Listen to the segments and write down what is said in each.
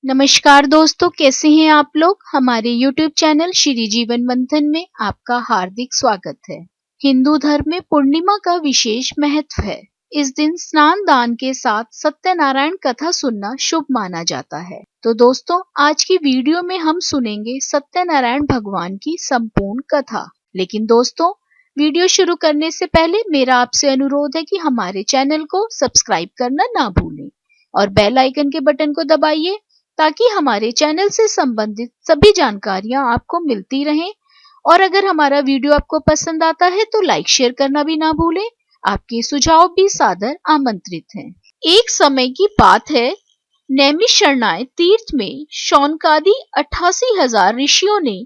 नमस्कार दोस्तों, कैसे हैं आप लोग। हमारे YouTube चैनल श्री जीवन मंथन में आपका हार्दिक स्वागत है। हिंदू धर्म में पूर्णिमा का विशेष महत्व है। इस दिन स्नान दान के साथ सत्यनारायण कथा सुनना शुभ माना जाता है। तो दोस्तों, आज की वीडियो में हम सुनेंगे सत्यनारायण भगवान की संपूर्ण कथा। लेकिन दोस्तों, वीडियो शुरू करने से पहले मेरा आपसे अनुरोध है कि हमारे चैनल को सब्सक्राइब करना ना भूलें और बेल आइकन के बटन को दबाइए ताकि हमारे चैनल से संबंधित सभी जानकारियां आपको मिलती रहें। और अगर हमारा वीडियो आपको पसंद आता है तो लाइक शेयर करना भी ना भूलें। आपके सुझाव भी सादर आमंत्रित हैं। एक समय की बात है, नैमिषारण्य तीर्थ में शौनकादि 88,000 ऋषियों ने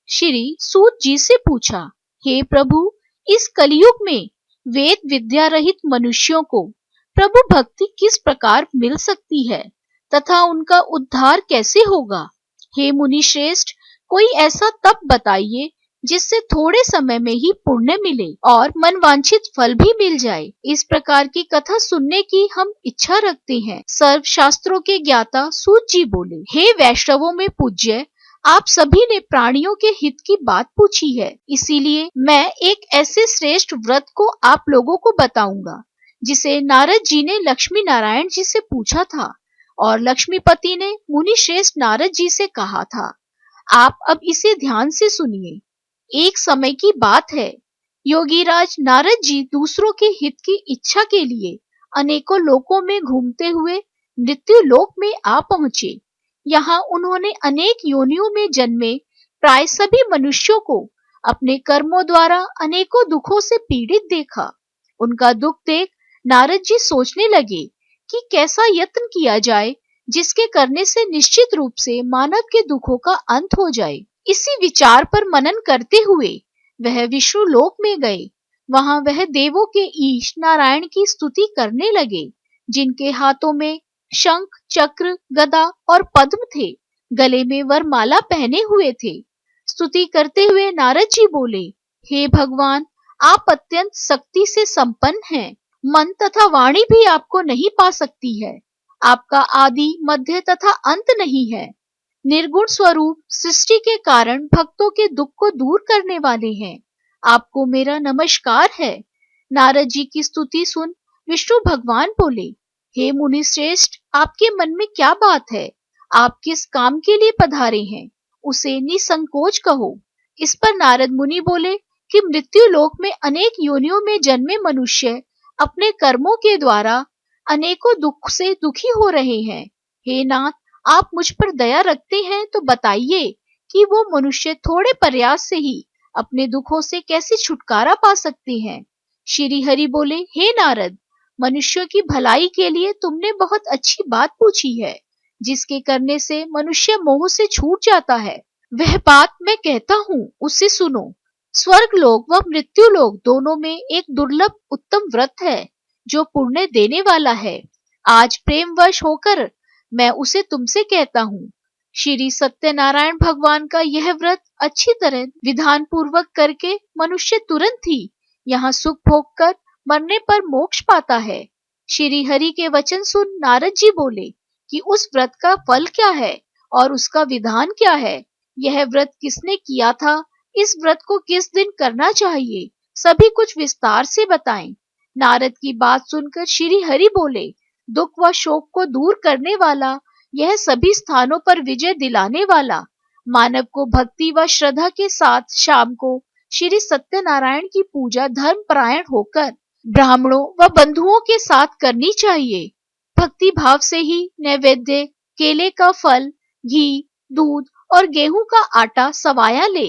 श्री सूत जी से पूछा, हे प्रभु, इस कलयुग में वेद विद्या रहित मनुष्यों को प्रभु भक्ति किस प्रकार मिल सकती है तथा उनका उद्धार कैसे होगा। हे मुनि श्रेष्ठ, कोई ऐसा तप बताइए जिससे थोड़े समय में ही पुण्य मिले और मनवांछित फल भी मिल जाए। इस प्रकार की कथा सुनने की हम इच्छा रखते हैं। सर्व शास्त्रों के ज्ञाता सूत जी बोले, हे वैष्णवों में पूज्य, आप सभी ने प्राणियों के हित की बात पूछी है, इसीलिए मैं एक ऐसे श्रेष्ठ व्रत को आप लोगों को बताऊंगा जिसे नारद जी ने लक्ष्मी नारायण जी से पूछा था और लक्ष्मीपति ने मुनि श्रेष्ठ नारद जी से कहा था। आप अब इसे ध्यान से सुनिए। एक समय की बात है, योगीराज नारद जी दूसरों के हित की इच्छा के लिए अनेकों लोकों में घूमते हुए मृत्यु लोक में आ पहुंचे। यहाँ उन्होंने अनेक योनियों में जन्मे प्राय सभी मनुष्यों को अपने कर्मों द्वारा अनेकों दुखों से पीड़ित देखा। उनका दुख देख नारद जी सोचने लगे कि कैसा यत्न किया जाए जिसके करने से निश्चित रूप से मानव के दुखों का अंत हो जाए। इसी विचार पर मनन करते हुए वह विष्णु लोक में गए। वहां वह देवों के ईश नारायण की स्तुति करने लगे, जिनके हाथों में शंख, चक्र, गदा और पद्म थे, गले में वरमाला पहने हुए थे। स्तुति करते हुए नारद जी बोले, हे भगवान, आप अत्यंत शक्ति से संपन्न हैं। मन तथा वाणी भी आपको नहीं पा सकती है। आपका आदि, मध्य तथा अंत नहीं है। निर्गुण स्वरूप सृष्टि के कारण भक्तों के दुख को दूर करने वाले हैं। आपको मेरा नमस्कार है। नारद जी की स्तुति सुन विष्णु भगवान बोले, हे मुनि श्रेष्ठ, आपके मन में क्या बात है? आप किस काम के लिए पधारे हैं, उसे निसंकोच कहो। इस पर नारद मुनि बोले कि मृत्यु लोक में अनेक योनियों में जन्मे मनुष्य अपने कर्मों के द्वारा अनेकों दुख से दुखी हो रहे हैं। हे नाथ, आप मुझ पर दया रखते हैं तो बताइए कि वो मनुष्य थोड़े प्रयास से ही अपने दुखों से कैसे छुटकारा पा सकते हैं। श्री हरि बोले, हे नारद, मनुष्यों की भलाई के लिए तुमने बहुत अच्छी बात पूछी है, जिसके करने से मनुष्य मोह से छूट जाता है। वह बात मैं कहता हूँ, उसे सुनो। स्वर्ग लोक व मृत्यु लोक दोनों में एक दुर्लभ उत्तम व्रत है जो पुण्य देने वाला है। आज प्रेमवश होकर मैं उसे तुमसे कहता हूँ। श्री सत्यनारायण भगवान का यह व्रत अच्छी तरह विधान पूर्वक करके मनुष्य तुरंत ही यहाँ सुख भोग कर मरने पर मोक्ष पाता है। श्री हरि के वचन सुन नारद जी बोले कि उस व्रत का फल क्या है और उसका विधान क्या है। यह व्रत किसने किया था, इस व्रत को किस दिन करना चाहिए, सभी कुछ विस्तार से बताएं। नारद की बात सुनकर श्री हरि बोले, दुख व शोक को दूर करने वाला, यह सभी स्थानों पर विजय दिलाने वाला, मानव को भक्ति व श्रद्धा के साथ शाम को श्री सत्यनारायण की पूजा धर्म परायण होकर ब्राह्मणों व बंधुओं के साथ करनी चाहिए। भक्ति भाव से ही नैवेद्य, केले का फल, घी, दूध और गेहूं का आटा सवाया ले।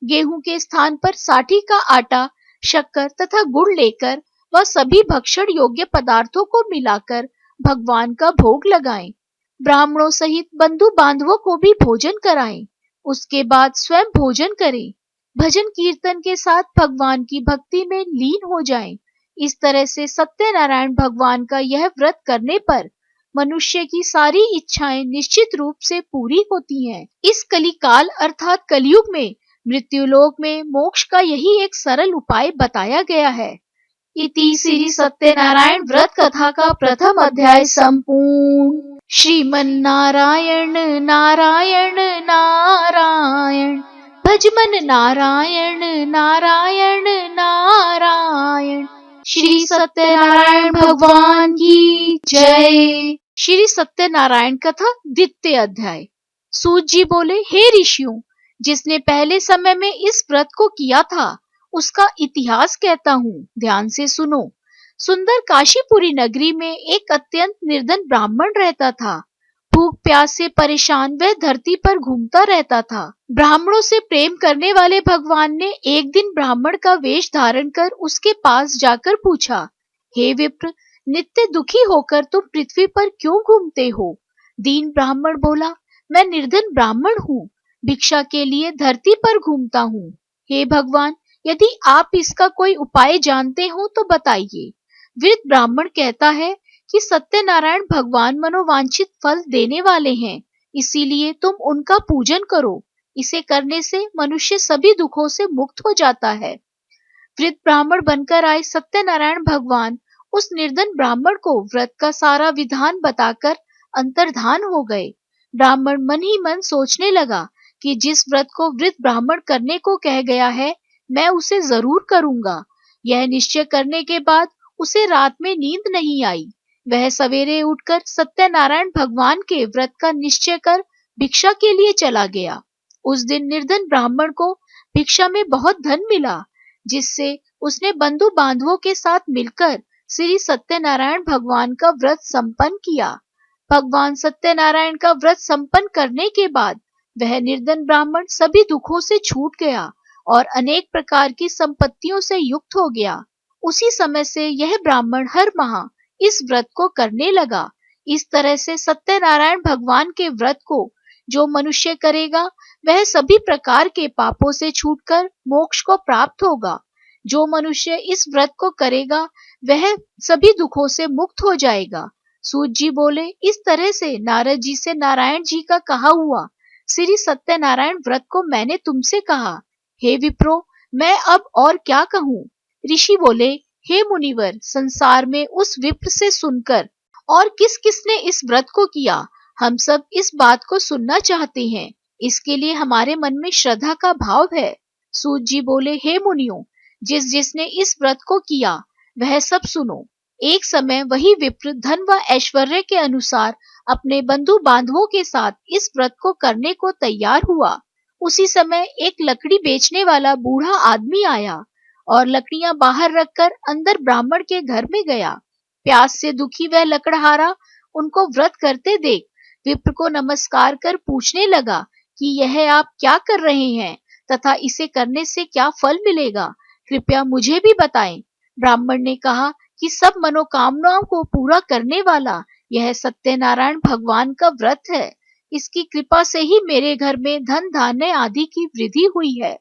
गेहूं के स्थान पर साठी का आटा, शक्कर तथा गुड़ लेकर वह सभी भक्षण योग्य पदार्थों को मिलाकर भगवान का भोग लगाएं। ब्राह्मणों सहित बंधु बांधवों को भी भोजन कराएं। उसके बाद स्वयं भोजन करें। भजन कीर्तन के साथ भगवान की भक्ति में लीन हो जाएं। इस तरह से सत्यनारायण भगवान का यह व्रत करने पर मनुष्य की सारी इच्छाएं निश्चित रूप से पूरी होती हैं। इस कलिकाल अर्थात कलयुग में मृत्युलोक में मोक्ष का यही एक सरल उपाय बताया गया है। इति श्री सत्यनारायण व्रत कथा का प्रथम अध्याय संपूर्ण। श्रीमन्नारायण नारायण नारायण, भजमन नारायण नारायण नारायण। श्री सत्यनारायण भगवान की जय। श्री सत्यनारायण कथा द्वितीय अध्याय। सूत जी बोले, हे ऋषियों, जिसने पहले समय में इस व्रत को किया था उसका इतिहास कहता हूँ, ध्यान से सुनो। सुंदर काशीपुरी नगरी में एक अत्यंत निर्धन ब्राह्मण रहता था। भूख प्यास से परेशान वह धरती पर घूमता रहता था। ब्राह्मणों से प्रेम करने वाले भगवान ने एक दिन ब्राह्मण का वेश धारण कर उसके पास जाकर पूछा, हे विप्र, नित्य दुखी होकर तुम पृथ्वी पर क्यों घूमते हो? दीन ब्राह्मण बोला, मैं निर्धन ब्राह्मण हूँ, भिक्षा के लिए धरती पर घूमता हूँ। हे भगवान, यदि आप इसका कोई उपाय जानते हो तो बताइए। वृद्ध ब्राह्मण कहता है कि सत्यनारायण भगवान मनोवांछित फल देने वाले हैं, इसीलिए तुम उनका पूजन करो। इसे करने से मनुष्य सभी दुखों से मुक्त हो जाता है। वृद्ध ब्राह्मण बनकर आए सत्यनारायण भगवान उस निर्धन ब्राह्मण को व्रत का सारा विधान बताकर अंतर्धान हो गए। ब्राह्मण मन ही मन सोचने लगा कि जिस व्रत को वृद्ध ब्राह्मण करने को कह गया है, मैं उसे जरूर करूंगा। यह निश्चय करने के बाद उसे रात में नींद नहीं आई। वह सवेरे उठकर सत्यनारायण भगवान के व्रत का निश्चय कर भिक्षा के लिए चला गया। उस दिन निर्धन ब्राह्मण को भिक्षा में बहुत धन मिला, जिससे उसने बंधु बांधवों के साथ मिलकर श्री सत्यनारायण भगवान का व्रत संपन्न किया। भगवान सत्यनारायण का व्रत संपन्न करने के बाद वह निर्धन ब्राह्मण सभी दुखों से छूट गया और अनेक प्रकार की संपत्तियों से युक्त हो गया। उसी समय से यह ब्राह्मण हर माह इस व्रत को करने लगा। इस तरह से सत्यनारायण भगवान के व्रत को जो मनुष्य करेगा वह सभी प्रकार के पापों से छूटकर मोक्ष को प्राप्त होगा। जो मनुष्य इस व्रत को करेगा वह सभी दुखों से मुक्त हो जाएगा। सूत जी बोले, इस तरह से नारद जी से नारायण जी का कहा हुआ श्री सत्यनारायण व्रत को मैंने तुमसे कहा। हे विप्रो, मैं अब और क्या कहूँ? ऋषि बोले, हे मुनिवर, संसार में उस विप्र से सुनकर और किस किसने इस व्रत को किया, हम सब इस बात को सुनना चाहते हैं। इसके लिए हमारे मन में श्रद्धा का भाव है। सूत जी बोले, हे मुनियों, जिस जिसने इस व्रत को किया वह सब सुनो। एक समय वही विप्र धन व ऐश्वर्य के अनुसार अपने बंधु बांधवों के साथ इस व्रत को करने को तैयार हुआ। उसी समय एक लकड़ी बेचने वाला बूढ़ा आदमी आया और लकड़ियां बाहर रखकर अंदर ब्राह्मण के घर में गया। प्यास से दुखी वह लकड़हारा उनको व्रत करते देख विप्र को नमस्कार कर पूछने लगा कि यह आप क्या कर रहे हैं तथा इसे करने से क्या फल मिलेगा, कृपया मुझे भी बताएं। ब्राह्मण ने कहा कि सब मनोकामनाओं को पूरा करने वाला यह सत्यनारायण भगवान का व्रत है। इसकी कृपा से ही मेरे घर में धन धान्य आदि की वृद्धि हुई है।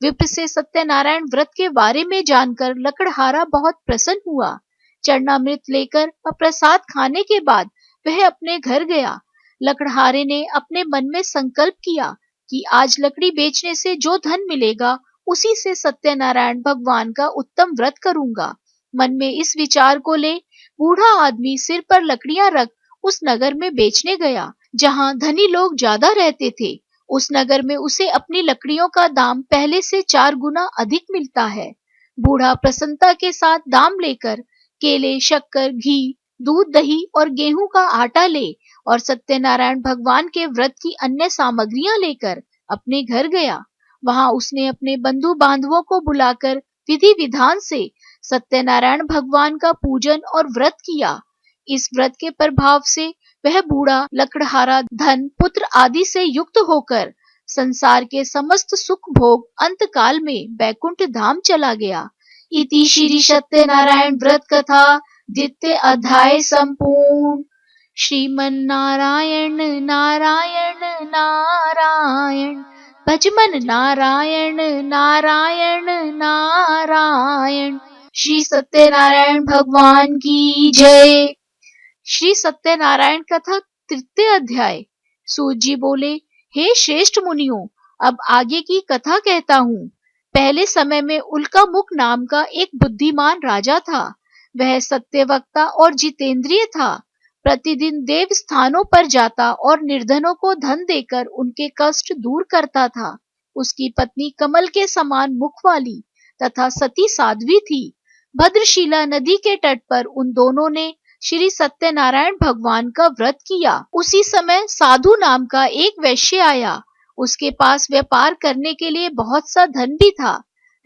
विप्र से सत्यनारायण व्रत के बारे में जानकर लकड़हारा बहुत प्रसन्न हुआ। चरणामृत लेकर व प्रसाद खाने के बाद वह अपने घर गया। लकड़हारे ने अपने मन में संकल्प किया कि आज लकड़ी बेचने से जो धन मिलेगा उसी से सत्यनारायण भगवान का उत्तम व्रत करूंगा। मन में इस विचार को ले बूढ़ा आदमी सिर पर लकड़ियां रख उस नगर में बेचने गया जहां धनी लोग ज्यादा रहते थे। उस नगर में उसे अपनी लकड़ियों का दाम पहले से 4 गुना अधिक मिलता है। बूढ़ा प्रसन्नता के साथ दाम लेकर केले, शक्कर, घी, दूध, दही और गेहूं का आटा ले और सत्यनारायण भगवान के व्रत की अन्य सामग्रियां लेकर अपने घर गया। वहां उसने अपने बंधु बांधवों को बुलाकर विधि विधान से सत्यनारायण भगवान का पूजन और व्रत किया। इस व्रत के प्रभाव से वह बूढ़ा लकड़हारा धन, पुत्र आदि से युक्त होकर संसार के समस्त सुख भोग अंत काल में बैकुंठ धाम चला गया। इति श्री सत्यनारायण व्रत कथा द्वितीय अध्याय संपूर्ण। श्रीमन्नारायण नारायण नारायण, भजमन नारायण नारायण नारायण। श्री सत्यनारायण भगवान की जय। श्री सत्यनारायण कथा तृतीय अध्याय। सूत जी बोले, हे श्रेष्ठ मुनियों, अब आगे की कथा कहता हूँ। पहले समय में उल्कामुख नाम का एक बुद्धिमान राजा था। वह सत्यवक्ता और जितेंद्रिय था। प्रतिदिन देव स्थानों पर जाता और निर्धनों को धन देकर उनके कष्ट दूर करता था। उसकी पत्नी कमल के समान मुख वाली तथा सती साध्वी थी। भद्रशिला नदी के तट पर उन दोनों ने श्री सत्यनारायण भगवान का व्रत किया। उसी समय साधु नाम का एक वैश्य आया। उसके पास व्यापार करने के लिए बहुत सा धन भी था।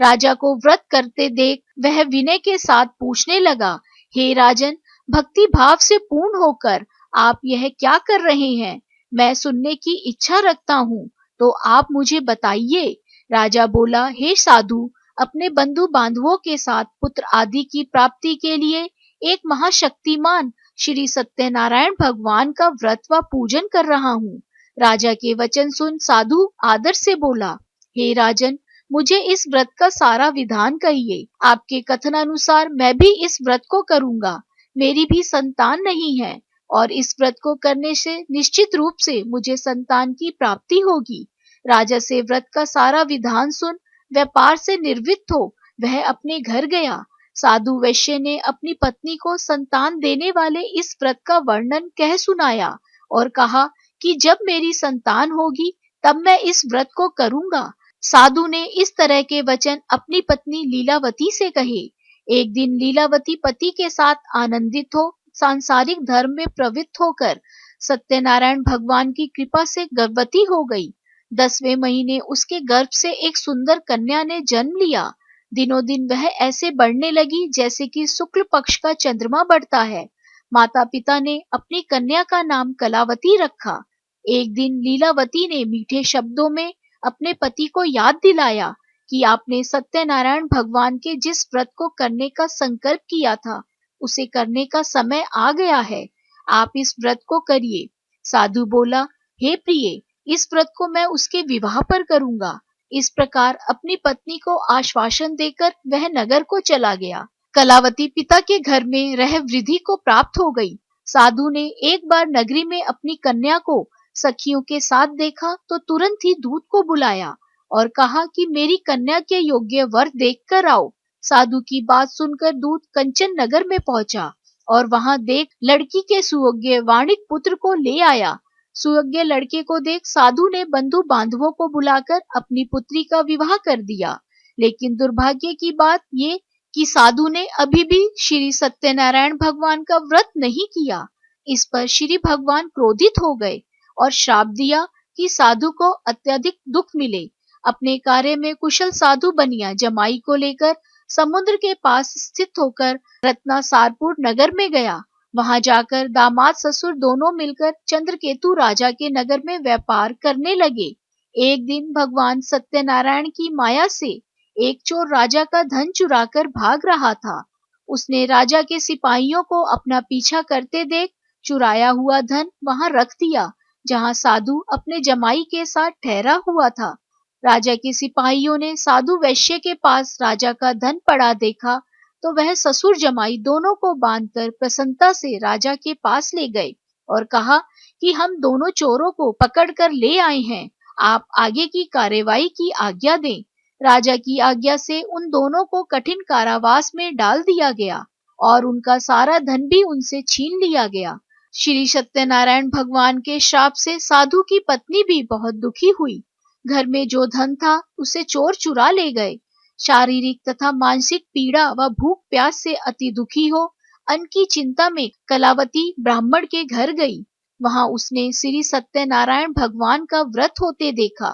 राजा को व्रत करते देख वह विनय के साथ पूछने लगा, हे राजन, भक्ति भाव से पूर्ण होकर आप यह क्या कर रहे हैं? मैं सुनने की इच्छा रखता हूँ, तो आप मुझे बताइए। राजा बोला, हे साधु, अपने बंधु बांधवों के साथ पुत्र आदि की प्राप्ति के लिए एक महाशक्तिमान श्री सत्यनारायण भगवान का व्रत व पूजन कर रहा हूँ। राजा के वचन सुन साधु आदर से बोला, हे राजन, मुझे इस व्रत का सारा विधान कहिए। आपके कथनानुसार मैं भी इस व्रत को करूंगा। मेरी भी संतान नहीं है और इस व्रत को करने से निश्चित रूप से मुझे संतान की प्राप्ति होगी। राजा से व्रत का सारा विधान सुन व्यापार से निवृत्त हो वह अपने घर गया। साधु वैश्य ने अपनी पत्नी को संतान देने वाले इस व्रत का वर्णन कह सुनाया और कहा कि जब मेरी संतान होगी तब मैं इस व्रत को करूंगा। साधु ने इस तरह के वचन अपनी पत्नी लीलावती से कहे। एक दिन लीलावती पति के साथ आनंदित हो सांसारिक धर्म में प्रवृत्त होकर सत्यनारायण भगवान की कृपा से गर्भवती हो गई। 10वें महीने उसके गर्भ से एक सुंदर कन्या ने जन्म लिया। दिनों दिन वह ऐसे बढ़ने लगी जैसे कि शुक्ल पक्ष का चंद्रमा बढ़ता है। माता पिता ने अपनी कन्या का नाम कलावती रखा। एक दिन लीलावती ने मीठे शब्दों में अपने पति को याद दिलाया कि आपने सत्यनारायण भगवान के जिस व्रत को करने का संकल्प किया था उसे करने का समय आ गया है। आप इस व्रत को करिए। साधु बोला, हे प्रिय, इस व्रत को मैं उसके विवाह पर करूंगा। इस प्रकार अपनी पत्नी को आश्वासन देकर वह नगर को चला गया। कलावती पिता के घर में रह वृद्धि को प्राप्त हो गई। साधु ने एक बार नगरी में अपनी कन्या को सखियों के साथ देखा तो तुरंत ही दूत को बुलाया और कहा कि मेरी कन्या के योग्य वर देख कर आओ। साधु की बात सुनकर दूत कंचन नगर में पहुंचा और वहां देख लड़की के सुयोग्य वाणिक पुत्र को ले आया। सुयोग्य लड़के को देख साधु ने बंधु बांधवों को बुलाकर अपनी पुत्री का विवाह कर दिया। लेकिन दुर्भाग्य की बात ये कि साधु ने अभी भी श्री सत्यनारायण भगवान का व्रत नहीं किया। इस पर श्री भगवान क्रोधित हो गए और श्राप दिया कि साधु को अत्यधिक दुख मिले। अपने कार्य में कुशल साधु बनिया जमाई को लेकर समुद्र के पास स्थित होकर रत्नासारपुर नगर में गया। वहां जाकर दामाद ससुर दोनों मिलकर चंद्रकेतु राजा के नगर में व्यापार करने लगे। एक दिन भगवान सत्यनारायण की माया से एक चोर राजा का धन चुराकर भाग रहा था। उसने राजा के सिपाहियों को अपना पीछा करते देख चुराया हुआ धन वहां रख दिया जहां साधु अपने जमाई के साथ ठहरा हुआ था। राजा के सिपाहियों ने साधु वैश्य के पास राजा का धन पड़ा देखा तो वह ससुर जमाई दोनों को बांधकर प्रसन्नता से राजा के पास ले गए और कहा कि हम दोनों चोरों को पकड़कर ले आए हैं, आप आगे की कार्यवाही की आज्ञा दें। राजा की आज्ञा से उन दोनों को कठिन कारावास में डाल दिया गया और उनका सारा धन भी उनसे छीन लिया गया। श्री सत्यनारायण भगवान के श्राप से साधु की पत्नी भी बहुत दुखी हुई। घर में जो धन था उसे चोर चुरा ले गए। शारीरिक तथा मानसिक पीड़ा व भूख प्यास से अति दुखी हो अन्न की चिंता में कलावती ब्राह्मण के घर गई। वहां उसने श्री सत्यनारायण भगवान का व्रत होते देखा,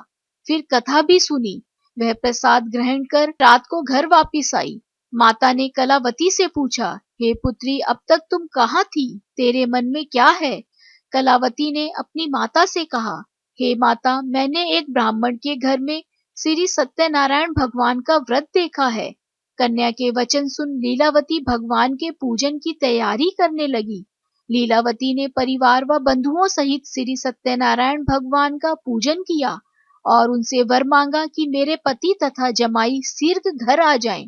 फिर कथा भी सुनी। वह प्रसाद ग्रहण कर रात को घर वापिस आई। माता ने कलावती से पूछा, हे पुत्री, अब तक तुम कहाँ थी? तेरे मन में क्या है? कलावती ने अपनी माता से कहा, हे माता, मैंने एक ब्राह्मण के घर में श्री सत्यनारायण भगवान का व्रत देखा है। कन्या के वचन सुन लीलावती भगवान के पूजन की तैयारी करने लगी। लीलावती ने परिवार व बंधुओं सहित श्री सत्यनारायण भगवान का पूजन किया और उनसे वर मांगा कि मेरे पति तथा जमाई शीघ्र घर आ जाएं।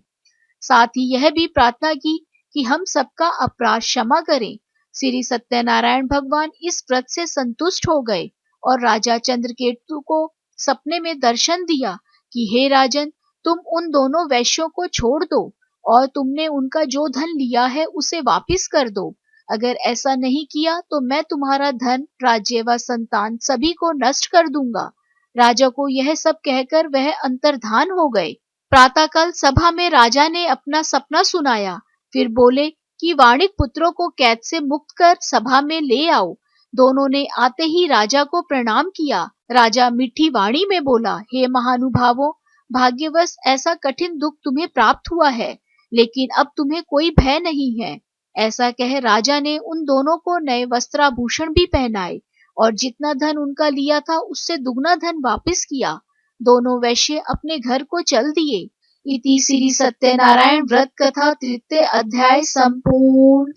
साथ ही यह भी प्रार्थना की कि हम सबका अपराध क्षमा करें। श्री सत्यनारायण भगवान इस व्रत से संतुष्ट हो गए और राजा चंद्रकेतु को सपने में दर्शन दिया कि हे राजन, तुम उन दोनों वैश्यों को छोड़ दो और तुमने उनका जो धन लिया है उसे वापस कर दो। अगर ऐसा नहीं किया तो मैं तुम्हारा धन, राज्य व संतान सभी को नष्ट कर दूंगा। राजा को यह सब कहकर वह अंतर्धान हो गए। प्रातःकाल सभा में राजा ने अपना सपना सुनाया। फिर बोले कि वाणिक पुत्रों को कैद से मुक्त कर सभा में ले आओ। दोनों ने आते ही राजा को प्रणाम किया। राजा मीठी वाणी में बोला, हे महानुभावों, भाग्यवश ऐसा कठिन दुख तुम्हें प्राप्त हुआ है, लेकिन अब तुम्हें कोई भय नहीं है। ऐसा कह राजा ने उन दोनों को नए वस्त्राभूषण भी पहनाए और जितना धन उनका लिया था उससे दुगना धन वापस किया। दोनों वैश्य अपने घर को चल दिए। इति श्री सत्यनारायण व्रत कथा तृतीय अध्याय संपूर्ण।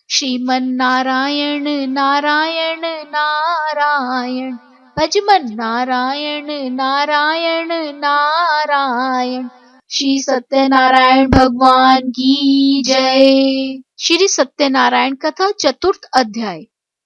श्रीमन नारायण नारायण नारायण, भजमन नारायण नारायण नारायण। श्री सत्यनारायण भगवान की जय। श्री सत्यनारायण कथा चतुर्थ अध्याय।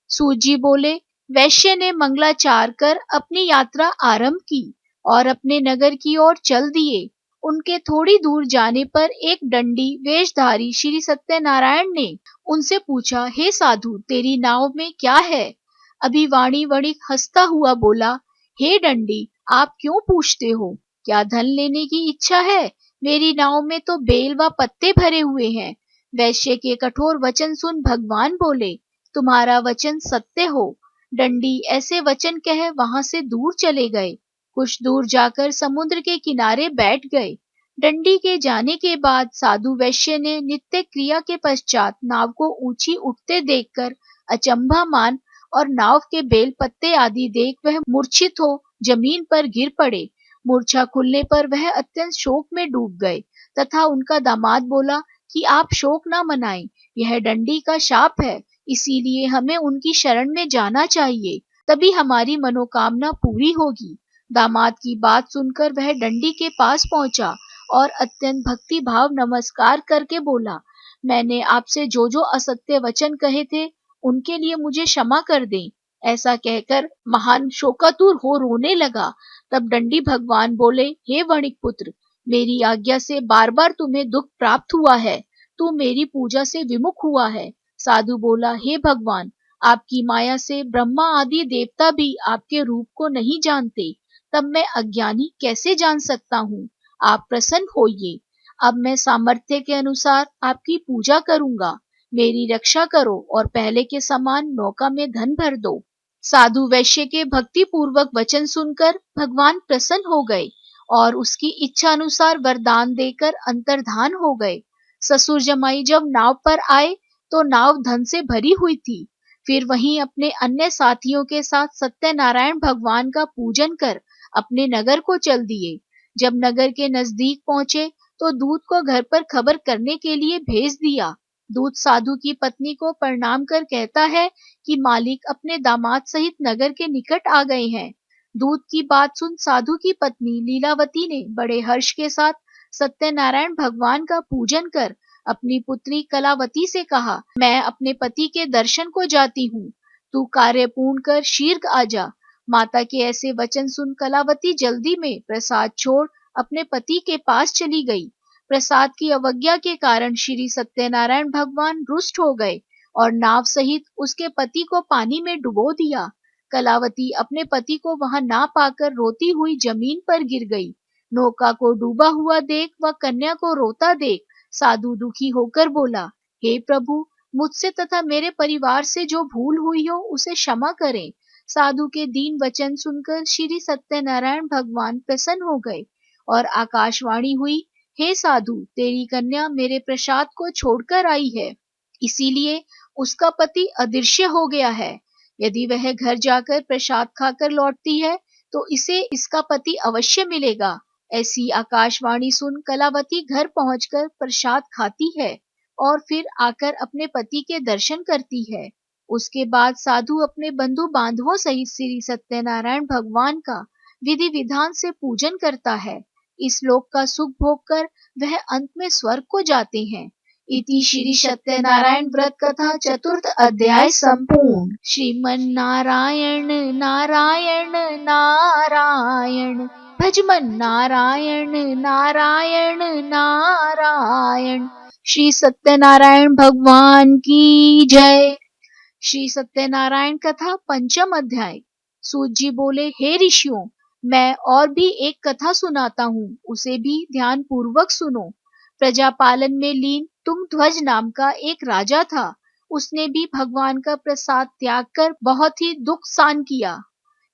सूजी बोले, वैश्य ने मंगलाचार कर अपनी यात्रा आरंभ की और अपने नगर की ओर चल दिए। उनके थोड़ी दूर जाने पर एक दंडी वेशधारी श्री सत्यनारायण ने उनसे पूछा, हे साधु, तेरी नाव में क्या है? अभिवाणी वणिक हंसता हुआ बोला, हे दंडी, आप क्यों पूछते हो? क्या धन लेने की इच्छा है? मेरी नाव में तो बेल व पत्ते भरे हुए हैं। वैश्य के कठोर वचन सुन भगवान बोले, तुम्हारा वचन सत्य हो। दंडी ऐसे वचन कह वहां से दूर चले गए। कुछ दूर जाकर समुद्र के किनारे बैठ गए। दंडी के जाने के बाद साधु वैश्य ने नित्य क्रिया के पश्चात नाव को ऊंची उठते देखकर अचंभा मान और नाव के बेल पत्ते आदि देख वह मूर्छित हो जमीन पर गिर पड़े। मूर्छा खुलने पर वह अत्यंत शोक में डूब गए तथा उनका दामाद बोला कि आप शोक न मनाएं, यह दंडी का शाप है, इसीलिए हमें उनकी शरण में जाना चाहिए, तभी हमारी मनोकामना पूरी होगी। दामाद की बात सुनकर वह दंडी के पास पहुंचा और अत्यंत भक्ति भाव नमस्कार करके बोला, मैंने आपसे जो जो असत्य वचन कहे थे उनके लिए मुझे क्षमा कर दें। ऐसा कहकर महान शोकातुर हो रोने लगा। तब दंडी भगवान बोले, हे वणिक पुत्र, मेरी आज्ञा से बार बार तुम्हें दुख प्राप्त हुआ है, तू मेरी पूजा से विमुख हुआ है। साधु बोला, हे भगवान, आपकी माया से ब्रह्मा आदि देवता भी आपके रूप को नहीं जानते, तब मैं अज्ञानी कैसे जान सकता हूँ? आप प्रसन्न होइए। अब मैं सामर्थ्य के अनुसार आपकी पूजा करूंगा। मेरी रक्षा करो और पहले के समान नौका में धन भर दो। साधु वैश्य के भक्ति पूर्वक वचन सुनकर भगवान प्रसन्न हो गए और उसकी इच्छा अनुसार वरदान देकर अंतर्धान हो गए। ससुर जमाई जब नाव पर आए तो नाव धन से भरी हुई थी। फिर वहीं अपने अन्य साथियों के साथ सत्यनारायण भगवान का पूजन कर अपने नगर को चल दिए। जब नगर के नजदीक पहुंचे तो दूत को घर पर खबर करने के लिए भेज दिया। दूत साधु की पत्नी को प्रणाम कर कहता है कि मालिक अपने दामाद सहित नगर के निकट आ गए हैं। दूत की बात सुन साधु की पत्नी लीलावती ने बड़े हर्ष के साथ सत्यनारायण भगवान का पूजन कर अपनी पुत्री कलावती से कहा, मैं अपने पति के दर्शन को जाती हूँ, तू कार्य पूर्ण कर शीघ्र आ जा। माता के ऐसे वचन सुन कलावती जल्दी में प्रसाद छोड़ अपने पति के पास चली गई। प्रसाद की अवज्ञा के कारण श्री सत्यनारायण भगवान रुष्ट हो गए और नाव सहित उसके पति को पानी में डुबो दिया। कलावती अपने पति को वहां ना पाकर रोती हुई जमीन पर गिर गई। नौका को डूबा हुआ देख व कन्या को रोता देख साधु दुखी होकर बोला, हे प्रभु, मुझसे तथा मेरे परिवार से जो भूल हुई हो उसे क्षमा करें। साधु के दीन वचन सुनकर श्री सत्यनारायण भगवान प्रसन्न हो गए और आकाशवाणी हुई, हे साधु, तेरी कन्या मेरे प्रसाद को छोड़कर आई है, इसीलिए उसका पति अदृश्य हो गया है। यदि वह घर जाकर प्रसाद खाकर लौटती है तो इसे इसका पति अवश्य मिलेगा। ऐसी आकाशवाणी सुन कलावती घर पहुंचकर प्रसाद खाती है और फिर आकर अपने पति के दर्शन करती है। उसके बाद साधु अपने बंधु बांधवों सहित श्री सत्यनारायण भगवान का विधि विधान से पूजन करता है। इस लोक का सुख भोग कर वह अंत में स्वर्ग को जाते हैं। इति श्री सत्यनारायण व्रत कथा चतुर्थ अध्याय संपूर्ण। श्रीमन नारायण नारायण नारायण, भज मन नारायण नारायण नारायण। श्री सत्यनारायण भगवान की जय। श्री सत्यनारायण कथा पंचम अध्याय। सूत जी बोले, हे ऋषियों, मैं और भी एक कथा सुनाता हूँ, उसे भी ध्यान पूर्वक सुनो। प्रजापालन में लीन तुंगध्वज नाम का एक राजा था। उसने भी भगवान का प्रसाद त्याग कर बहुत ही दुख सहन किया।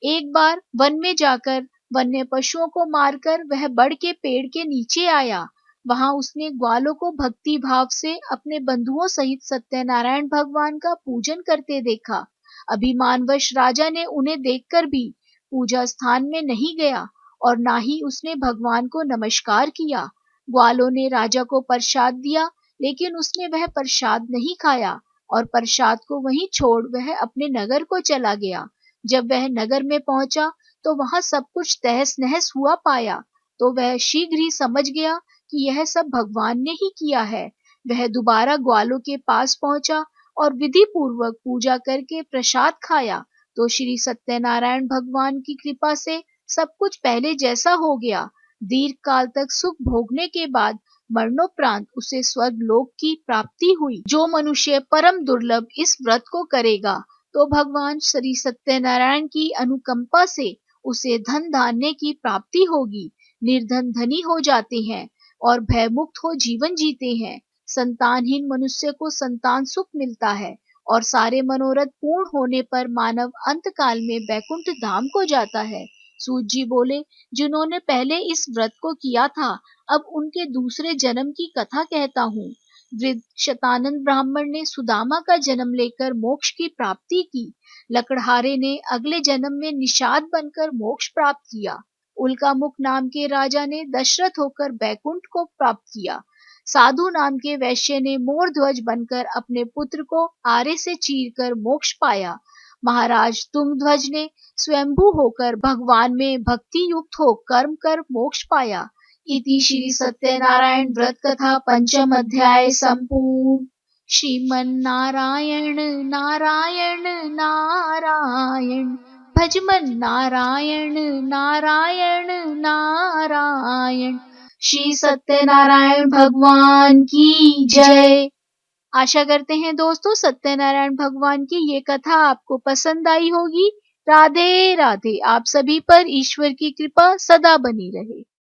एक बार वन में जाकर वन्य पशुओं को मारकर वह बड़ के पेड़ के नीचे आया। वहां उसने ग्वालों को भक्ति भाव से अपने बंधुओं सहित सत्यनारायण भगवान का पूजन करते देखा। अभिमानवश राजा ने उन्हें देखकर भी पूजा स्थान में नहीं गया और ना ही उसने भगवान को नमस्कार किया। ग्वालों ने राजा को प्रसाद दिया, लेकिन उसने वह प्रसाद नहीं खाया और प्रसाद को वहीं छोड़ वह अपने नगर को चला गया। जब वह नगर में पहुंचा तो वहां सब कुछ तहस नहस हुआ पाया, तो वह शीघ्र ही समझ गया कि यह सब भगवान ने ही किया है। वह दोबारा ग्वालों के पास पहुंचा और विधि पूर्वक पूजा करके प्रसाद खाया, तो श्री सत्यनारायण भगवान की कृपा से सब कुछ पहले जैसा हो गया। दीर्घ काल तक सुख भोगने के बाद मरणोपरांत उसे स्वर्ग लोक की प्राप्ति हुई। जो मनुष्य परम दुर्लभ इस व्रत को करेगा, तो भगवान श्री सत्यनारायण की अनुकंपा से उसे धन धान्य की प्राप्ति होगी। निर्धन धनी हो जाते हैं और भयमुक्त हो जीवन जीते हैं। संतानहीन मनुष्य को संतान सुख मिलता है और सारे मनोरथ पूर्ण होने पर मानव अंत काल में बैकुंठ धाम को जाता है। सूत जी बोले, जिन्होंने पहले इस व्रत को किया था, अब उनके दूसरे जन्म की कथा कहता हूँ। वृद्ध शतानंद ब्राह्मण ने सुदामा का जन्म लेकर मोक्ष की प्राप्ति की। लकड़हारे ने अगले जन्म में निषाद बनकर मोक्ष प्राप्त किया। उल्कामुख नाम के राजा ने दशरथ होकर बैकुंठ को प्राप्त किया। साधु नाम के वैश्य ने मोर ध्वज बनकर अपने पुत्र को आरे से चीरकर मोक्ष पाया। महाराज तुंगध्वज ने स्वयंभू होकर भगवान में भक्ति युक्त हो कर्म कर मोक्ष पाया। इति श्री सत्यनारायण व्रत कथा पंचम अध्याय संपूर्ण। श्रीमन नारायण नारायण नारायण। भज मन नारायण नारायण नारायण। श्री सत्यनारायण भगवान की जय। आशा करते हैं दोस्तों सत्यनारायण भगवान की ये कथा आपको पसंद आई होगी। राधे राधे। आप सभी पर ईश्वर की कृपा सदा बनी रहे।